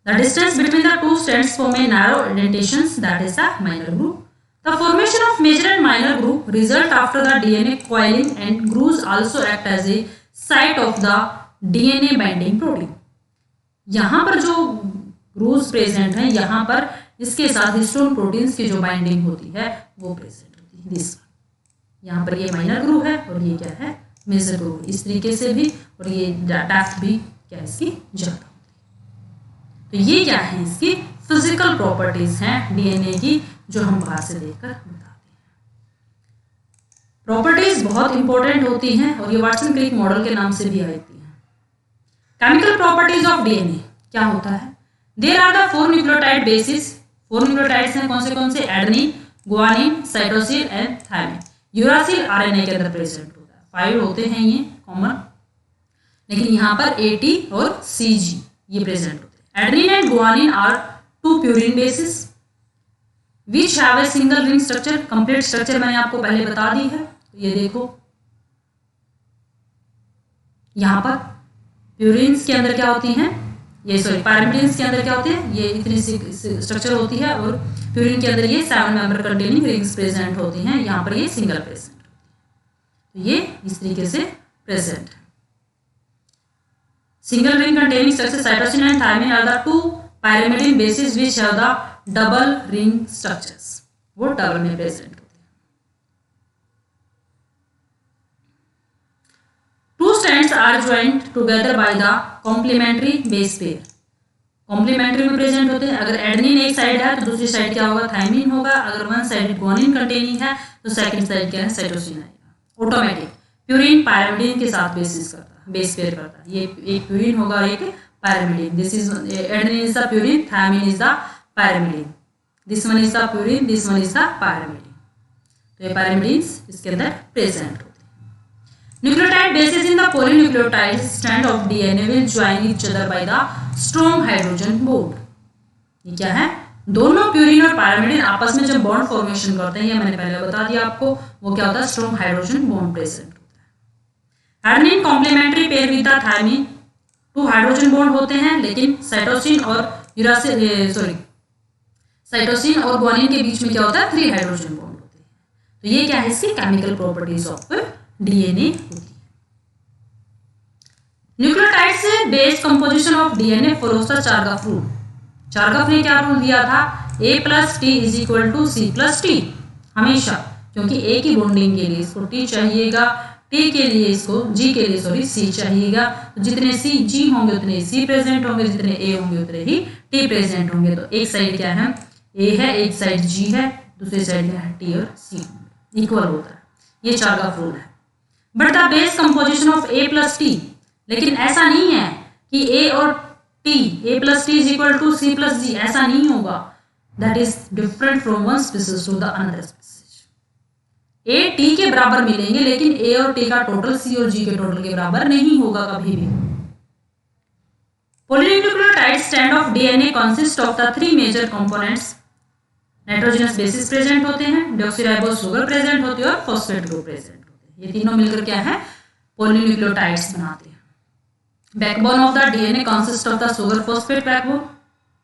The distance between the 2 strands form a narrow indentations that is the minor group. The formation of major and minor group result after the DNA coiling and grooves also act as a site of the DNA binding protein। यहाँ पर जो grooves present हैं यहाँ पर इसके साथ histone proteins की जो बाइंडिंग होती है वो प्रेजेंट होती है। दिस यहाँ पर ये माइनर ग्रुप है और ये क्या है मेजर ग्रुप, इस तरीके से भी, और ये डेप्थ भी क्या इसकी ज्यादा होती है। तो ये क्या है इसकी फिजिकल प्रॉपर्टीज हैं डीएनए की जो हम बाहर से देखकर बताते हैं। प्रॉपर्टीज बहुत इंपॉर्टेंट होती हैं और ये वाटसन क्रिक मॉडल के नाम से भी आती हैं। केमिकल प्रॉपर्टीज ऑफ डीएनए क्या होता है, there are the 4 nucleotide bases. 4 nucleotides हैं कौन से adenine, guanine, cytosine and thymine. Uracil RNA के अंदर प्रेजेंट होता है, 5 होते हैं ये कॉमन, लेकिन यहाँ पर एटी और सीजी ये प्रेजेंट होते हैं। Adenine and guanine are 2 purine bases which have a single ring structure। Complete structure मैंने आपको पहले बता दी है। तो ये देखो यहाँ पर प्यूरिन्स के अंदर क्या होती हैं, ये सॉरी पैरामिडिन्स के अंदर क्या होते हैं, ये इतनी स्ट्रक्चर होती है, और प्यूरिन के अंदर ये 7 मेंबर कंटेनिंग रिंग्स प्रेजेंट होती हैं। यहाँ पर ये सिंगल प्रेजेंट होती है, तो ये इस तरीके से प्रेजेंट है। Single ring containing structure cytosine and thymine are the 2 pyrimidine bases which have the double ring structures। वो डबल में प्रेजेंट होते हैं। Two strands are joint together by the complementary base pair. Complementary में present होते हैं। अगर adenine एक side है तो दूसरी साइड क्या होगा, थायमिन होगा। अगर वन साइड गुआनिन कंटेनिंग है तो सेकंड साइड क्या है, साइटोसिन आएगा। ऑटोमेटिक प्यूरिन पायरिमिडीन के साथ बेस पेयर करता है। ये एक प्यूरिन होगा और एक pyrimidine. This is adenine is the purine, thymine is the pyrimidine. This one is the purine, this one is the pyrimidine. तो ये पायरिमिडीन्स इसके अंदर प्रेजेंट होते हैं। Nucleotide bases in the polynucleotide strand of DNA will join each other by the strong hydrogen bond. ये क्या है, दोनों प्यूरिन और पायरिमिडीन आपस में जब बॉन्ड फॉर्मेशन करते हैं, ये मैंने पहले बता दिया आपको, वो क्या होता है, स्ट्रॉन्ग हाइड्रोजन बॉन्ड प्रेजेंट होता है। Adenine complementary pair with the thymine, 2 hydrogen bond होते हैं, लेकिन साइटोसिन और गुआनिन के बीच में क्या होता है, 3 हाइड्रोजन बॉन्ड होते हैं। तो ये क्या है, इसकी केमिकल प्रॉपर्टीज ऑफ डीएनए होती है। Nucleotides base composition of DNA follows the Chargaff rule. Chargaff ने क्या रूल दिया था, A + T = C + T। हमेशा, क्योंकि A की बॉन्डिंग के लिए इसको T चाहिएगा, T के लिए इसको G के लिए C चाहिएगा। तो जितने G होंगे उतने C प्रेजेंट होंगे, जितने A होंगे उतने ही T प्रेजेंट होंगे। तो एक साइड क्या है, A है, एक साइड G है, दूसरी साइड क्या है, T और C इक्वल होता है। ये चार्गाफ रूल है। But the base composition of A + T, लेकिन ऐसा नहीं है कि A और T, A + T = C + G, ऐसा नहीं होगा। That is different from one species to the another species. A T के बराबर मिलेंगे, लेकिन A और T का टोटल C और G के टोटल के बराबर नहीं होगा कभी भी। Polynucleotide strand of DNA consist of the 3 major components. Nitrogenous bases present होते हैं, डीऑक्सीराइबोज शुगर प्रेजेंट होती है और फॉस्फेट ग्रुप प्रेजेंट होते हैं। ये तीनों मिलकर क्या है, पॉलीन्यूक्लियोटाइड्स बनाते हैं। Backbone of the DNA consist of the sugar phosphate backbone.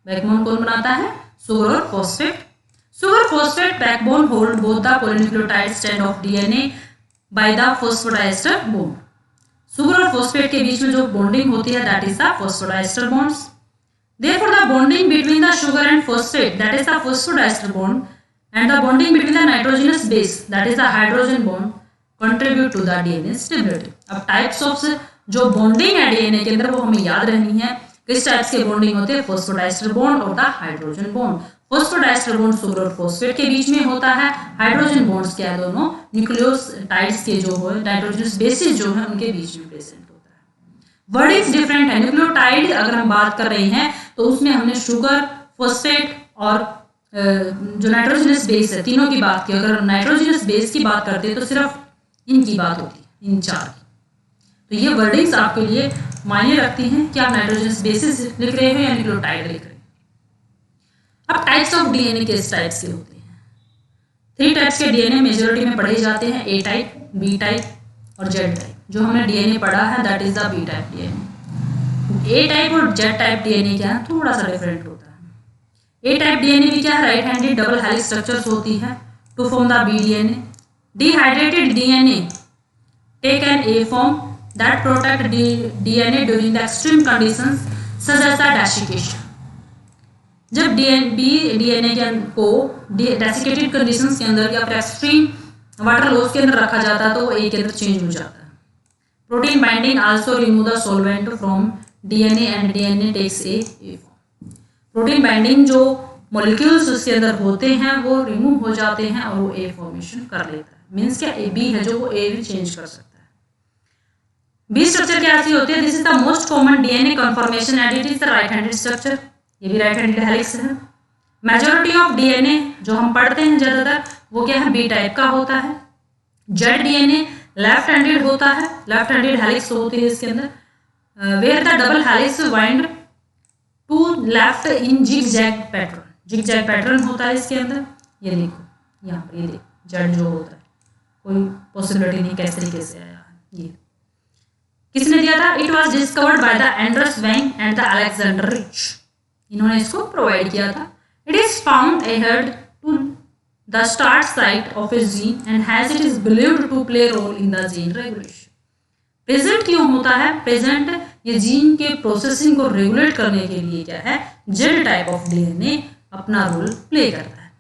Backbone कौन बनाता है, शुगर और phosphate. Sugar phosphate backbone hold both the polynucleotide strand of DNA by the phosphodiester bond. Sugar और फॉस्फेट के बीच में जो बॉन्डिंग होती है, that is the phosphodiester bonds. Therefore, the bonding between the sugar and phosphate, that is the phosphodiester bond, and the bonding between the nitrogenous base, that is the hydrogen bond, contribute to the DNA stability. अब types of जो bonding है DNA के अंदर वो हमें याद रहनी है। किस टाइप्स के बॉन्डिंग होते हैं, फॉस्फोडाइस्टर बॉन्ड और the hydrogen bond. Phosphodiester bond sugar और फॉस्फेट के बीच में होता है। हाइड्रोजन बॉन्ड्स क्या है, दोनों न्यूक्लियोटाइड्स के जो है, नाइट्रोजनस बेसिस जो है, उनके बीच में प्रेजेंट होता है। वर्डिंग्स डिफरेंट है। न्यूक्लियोटाइड अगर हम बात कर रहे हैं तो उसमें हमने शुगर, फॉस्फेट और जो नाइट्रोजनस बेस है, तीनों की बात की। अगर नाइट्रोजनस बेस की बात करते हैं तो सिर्फ इनकी बात होती है, इन 4 की। तो ये वर्डिंग्स आपके लिए मायने रखती हैं कि आप नाइट्रोजनस बेसिस लिख रहे हो या न्यूक्लियोटाइड लिख रहे हो। अब टाइप्स ऑफ डीएनए किस टाइप्स के होते हैं, 3 टाइप्स के डीएनए मेजोरिटी में पढ़े जाते हैं, A टाइप, B टाइप और Z टाइप। जो हमने डीएनए पढ़ा है that is the B type DNA. A type और Z टाइप डीएनए क्या है, थोड़ा सा डिफरेंट होता है। A टाइप डीएनए भी क्या है, right handed double helix structures होती है to form the B DNA. Dehydrated DNA take an A form that protect DNA during the extreme conditions such as the desiccation. जब DNA को desiccated conditions के अंदर या फिर एक्सट्रीम वाटर लॉस के अंदर रखा जाता है तो वो A के अंदर चेंज हो जाता है। Protein binding also remove the solvent from DNA and DNA takes a form. Protein binding जो मॉलिक्यूल्स उसके अंदर होते हैं वो रिमूव हो जाते हैं और वो A फॉर्मेशन कर लेता है। मीन्स क्या, A B है जो वो A भी चेंज कर सकता है। B स्ट्रक्चर क्या ऐसी होती है, this is the most common DNA conformation and it is the right handed structure. ये भी राइट हैंडेड हेलिक्स है। मेजॉरिटी ऑफ डीएनए जो हम पढ़ते हैं ज्यादातर वो क्या है, B टाइप का होता है। Z डीएनए लेफ्ट हैंडेड होता है, लेफ्ट हैंडेड हेलिक्स होती है इसके अंदर, where the double helix wind to left in zigzag pattern. Zigzag pattern होता है इसके अंदर। ये देखो यहाँ पर, ये देखो Z जो होता है, कोई पॉसिबिलिटी नहीं किस तरीके से आया है। ये किसने दिया था, it was discovered by the Andrew Wang and the Alexander Rich. इन्होंने इसको प्रोवाइड किया था। It is found ahead to the start site of a gene and has it is believed to play a role in the gene regulation. Present क्यों होता है, present ये gene के processing को रेगुलेट करने के लिए क्या है, Z टाइप ऑफ डीएनए अपना रोल प्ले करता है।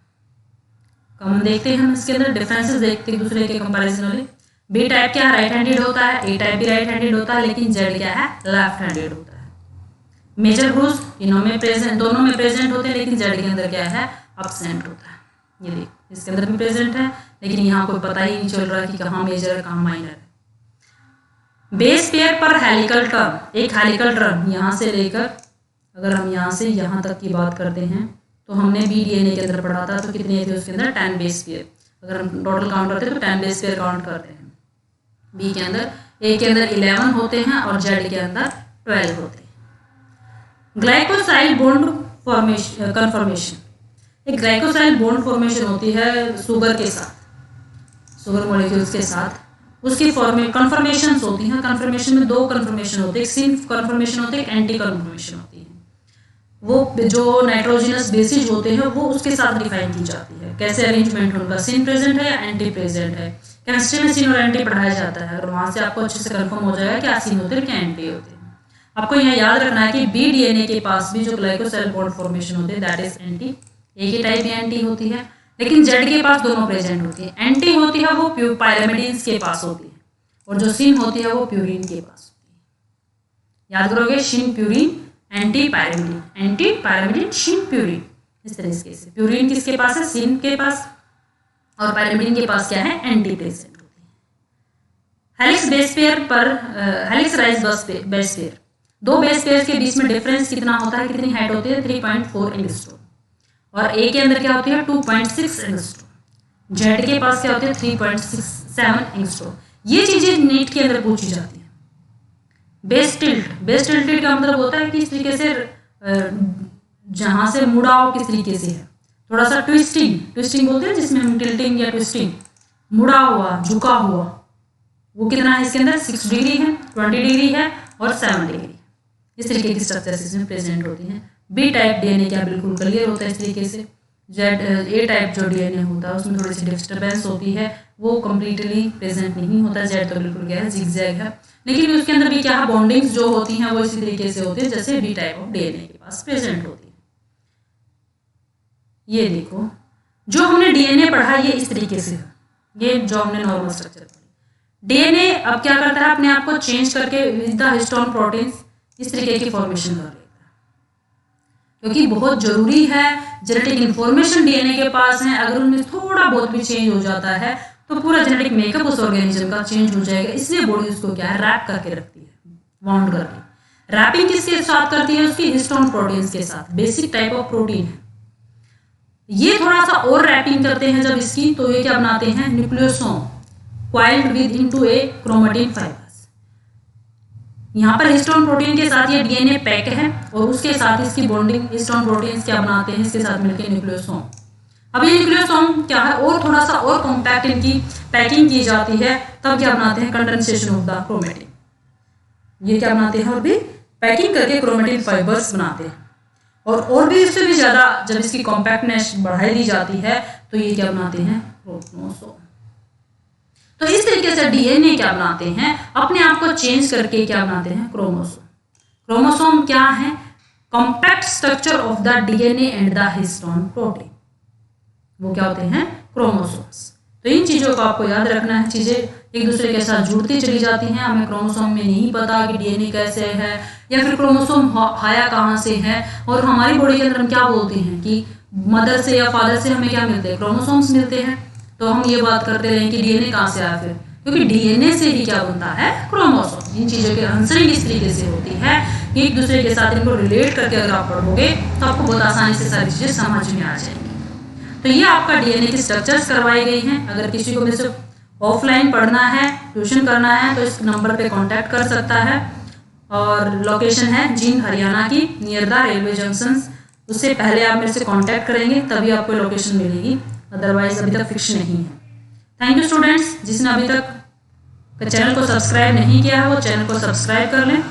कॉमन देखते हैं हम इसके अंदर, डिफरेंसेस देखते हैं एक दूसरे के कंपैरिजन वाले। बी टाइप क्या है, राइट हैंडेड होता है, ए टाइप भी राइट हैंडेड होता है, लेकिन जेड क्या है, लेफ्ट हैंडेड होता है। मेजर ग्रूव्स दोनों में प्रेजेंट होते हैं, लेकिन जेड के अंदर क्या है, एब्सेंट होता है। ये देख, इसके अंदर भी प्रेजेंट है, लेकिन यहाँ कोई पता ही नहीं चल रहा कि कहाँ मेजर है कहाँ माइनर है। बेस पेयर पर हेलिकल टर्न, एक हेलिकल टर्न यहाँ से लेकर, अगर हम यहाँ से यहाँ तक की बात करते हैं तो हमने बी डीएनए के अंदर पढ़ा था, तो कितने थे उसके अंदर, 10 बेस पेयर। अगर हम टोटल काउंट करते हैं तो 10 बेस पेयर काउंट करते हैं। बी के अंदर, ए के अंदर 11 होते हैं और जेड के अंदर 12 होते हैं। ग्लाइकोसाइल बॉन्ड फॉर्मेशन कन्फर्मेशन, एक ग्लाइकोसाइल बॉन्ड फॉर्मेशन होती है शुगर के साथ, शुगर मॉलिक्यूल्स के साथ, उसकी कन्फर्मेशंस होती हैं। कन्फर्मेशन में 2 कन्फर्मेशन होते हैं, एक सिन कन्फर्मेशन होती है, एक एंटी कन्फर्मेशन होती है। वो जो नाइट्रोजनस बेसिस होते हैं वो उसके साथ डिफाइन की जाती है, कैसे अरेंजमेंट उनका, सिन प्रेजेंट है या एंटी प्रेजेंट है। केमिस्ट्री में सिन और एंटी पढ़ाया जाता है, और वहाँ से आपको अच्छे से कंफर्म हो जाएगा क्या सिन होते हैं क्या एंटी होते हैं। आपको यहाँ याद रखना है कि बी डीएनए के पास भी जो ग्लाइकोसाइल बॉन्ड फॉर्मेशन होते हैं दैट इज एंटी, एक ही टाइप एंटी होती है, लेकिन जेड के पास दोनों प्रेजेंट होती है। एंटी होती है वो पायरामिडिन्स के पास होती है, और जो सिन होती है वो प्यूरिन के पास होती है। याद करोगे, सिन प्यूरिन एंटी पायरामिडिन सिन प्यूरिन, इस तरीके से। प्यूरिन किसके पास है, सिन के पास, और पायरामिडिन के पास क्या है, एंटी प्रेजेंट होती है। हेलिक्स बेस पेयर पर helix rise base pair, 2 base pair के बीच में डिफरेंस कितना होता है, कितनी हाइट होती है, 3.4 एंगस्ट्रॉम, और ए के अंदर क्या होती है 2.6 एंगस्ट्रॉम। जेड के पास क्या होती है 3.67 एंगस्ट्रॉम। ये चीजें नीट के अंदर पूछी जाती है। बेस टिल्टेड का मतलब होता है कि इस तरीके से जहां से मुड़ाव किस तरीके से है, थोड़ा सा ट्विस्टिंग बोलते हैं जिसमें हम टिल्टिंग या ट्विस्टिंग, मुड़ा हुआ, झुका हुआ, वो कितना है इसके अंदर 6 डिग्री है, 20 डिग्री है और 7 डिग्री। इस तरीके की स्ट्रक्चर्स इसमें प्रेजेंट होती हैं। बी टाइप डीएनए क्या बिल्कुल क्लियर होता है इस तरीके से। ए टाइप जो डीएनए होता है उसमें थोड़ी सी डिस्टर्बेंस होती है, वो कम्प्लीटली प्रेजेंट नहीं होता। जेड तो बिल्कुल क्या है, जिगजैग है, लेकिन उसके अंदर भी क्या है, बॉन्डिंग्स जो होती हैं वो इसी तरीके से होती है जैसे बी टाइप ऑफ डीएनए के पास प्रेजेंट होती है। ये देखो, जो हमने डीएनए पढ़ा ये इस तरीके से, ये जो हमने नॉर्मल स्ट्रक्चर पढ़ी। डीएनए अब क्या करता है, अपने आप को चेंज करके विद द हिस्टोन प्रोटीन्स इस तरीके की फॉर्मेशन कर लेता है, क्योंकि बहुत जरूरी है। जेनेटिक इंफॉर्मेशन डीएनए के पास है, अगर उनमें थोड़ा बहुत भी चेंज हो जाता है तो पूरा जेनेटिक मेकअप उस ऑर्गेनिज्म का चेंज हो जाएगा। इसलिए बॉडी उसको क्या है, रैप करके रखती है, बाउंड करके। रैपिंग किसके साथ करती है, उसकी हिस्टोन प्रोटीन्स के साथ, बेसिक टाइप ऑफ प्रोटीन है। ये थोड़ा सा और रैपिंग करते हैं जब इसकी, तो ये क्या बनाते हैं, nucleosome coiled with into A chromatin fibres. यहाँ पर हिस्टोन प्रोटीन के साथ ये डीएनए पैक है, और उसके साथ इसकी बॉन्डिंग हिस्टोन प्रोटीन्स क्या बनाते हैं, इसके साथ मिलकर न्यूक्लियोसोम। अब ये न्यूक्लियोसोम क्या है, और थोड़ा सा और कॉम्पैक्ट इनकी पैकिंग की जाती है, तब क्या बनाते हैं, कंडेंसेशन ऑफ द क्रोमेटिन। ये क्या बनाते हैं, और भी पैकिंग करके क्रोमेटिन फाइबर्स बनाते हैं। और भी इससे भी ज्यादा जब इसकी कॉम्पैक्टनेस बढ़ाई दी जाती है तो ये क्या बनाते हैं, क्रोमोसोम। तो इस तरीके से डीएनए क्या बनाते हैं, अपने आप को चेंज करके क्या बनाते हैं, क्रोमोसोम। क्रोमोसोम क्या है, compact structure of the DNA and the histone protein, वो क्या होते हैं, क्रोमोसोम्स। तो इन चीजों को आपको याद रखना है, चीजें एक दूसरे के साथ जुड़ती चली जाती हैं। हमें क्रोमोसोम में नहीं पता कि डीएनए कैसे है, या फिर क्रोमोसोम आया कहाँ से है, और हमारी बॉडी के अंदर हम क्या बोलते हैं कि मदर से या फादर से हमें क्या मिलते हैं, क्रोमोसोम्स मिलते हैं। तो हम ये बात करते रहे कि डीएनए कहाँ से आया, फिर क्योंकि डीएनए से ही क्या बनता है, क्रोमोसोम। इन चीजों की आंसरिंग इस तरीके से होती है कि एक दूसरे के साथ इनको रिलेट करके अगर आप पढ़ोगे तो आपको बहुत आसानी से सारी चीजें समझ में आ जाएंगी। तो ये आपका डीएनए की स्ट्रक्चर्स करवाई गई हैं। अगर किसी को मेरे से ऑफलाइन पढ़ना है, ट्यूशन करना है, तो इस नंबर पे कांटेक्ट कर सकता है। और लोकेशन है जींद हरियाणा की, नियर द रेलवे जंक्शन। उससे पहले आप मेरे से कांटेक्ट करेंगे तभी आपको लोकेशन मिलेगी, अदरवाइज अभी तक फिक्स नहीं है। थैंक यू स्टूडेंट्स, जिसने अभी तक चैनल को सब्सक्राइब नहीं किया है वो चैनल को सब्सक्राइब कर लें।